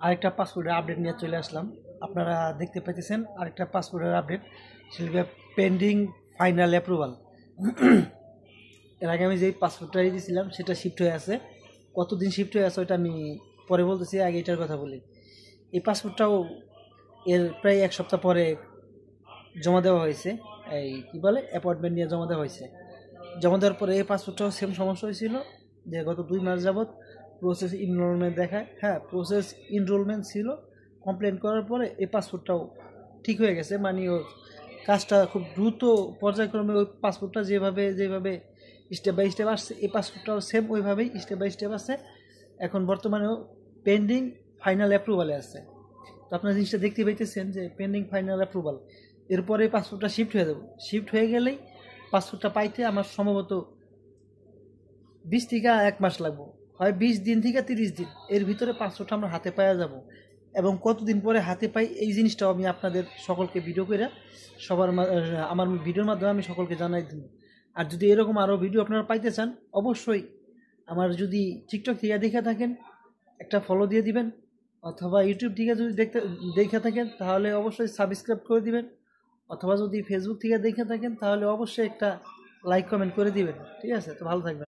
আরেকটা পাসপোর্টের আপডেট নিয়ে চলে আসলাম। আপনারা দেখতে পাইতেছেন আরেকটা পাসপোর্টের আপডেট, সেটা পেন্ডিং ফাইনাল অ্যাপ্রুভাল। এর আগে আমি যেই পাসপোর্টটা দিয়েছিলাম সেটা শিফট হয়ে আছে। কতদিন শিফট হয়ে আছে ওইটা আমি পরে বলতেছি, আগে এটার কথা বলি। এই পাসপোর্টটাও এর প্রায় এক সপ্তাহ পরে জমা দেওয়া হয়েছে। এই কী বলে, অ্যাপয়েন্টমেন্ট নিয়ে জমা দেওয়া হয়েছে। জমা দেওয়ার পরে এই পাসপোর্টটাও সেম সমস্যা হয়েছিল, যে গত 2 মাস যাবৎ প্রসেস ইনরোলমেন্ট দেখায়। হ্যাঁ, প্রসেস ইনরোলমেন্ট ছিল। কমপ্লেন করার পরে এই পাসপোর্টটাও ঠিক হয়ে গেছে, মানে ওর কাজটা খুব দ্রুত পর্যায়ক্রমে ওই পাসপোর্টটা যেভাবে যেভাবে স্টেপ বাই স্টেপ আসছে, এই পাসপোর্টটাও সেম ওইভাবেই স্টেপ বাই স্টেপ আছে। এখন বর্তমানেও পেন্ডিং ফাইনাল অ্যাপ্রুভালে আছে। তো আপনার জিনিসটা দেখতে পাইতেছেন যে পেন্ডিং ফাইনাল অ্যাপ্রুভাল। এরপরে পাসপোর্টটা শিফট হয়ে যাবে। শিফট হয়ে গেলেই পাসপোর্টটা পাইতে আমার সম্ভবত 20 থেকে 1 মাস লাগবো, হয় 20 দিন থেকে 30 দিন, এর ভিতরে পাসপোর্টটা আমরা হাতে পাওয়া যাব। এবং কতদিন পরে হাতে পাই এই জিনিসটাও আমি আপনাদের সকলকে ভিডিও করে আমার ভিডিওর মাধ্যমে আমি সকলকে জানাই দিব। আর যদি এরকম আরও ভিডিও আপনারা পাইতে চান, অবশ্যই আমার যদি টিকটক থেকে দেখে থাকেন একটা ফলো দিয়ে দিবেন, অথবা ইউটিউব থেকে যদি দেখে থাকেন তাহলে অবশ্যই সাবস্ক্রাইব করে দিবেন, অথবা যদি ফেসবুক থেকে দেখে থাকেন তাহলে অবশ্যই একটা লাইক কমেন্ট করে দিবেন। ঠিক আছে, তো ভালো থাকবেন।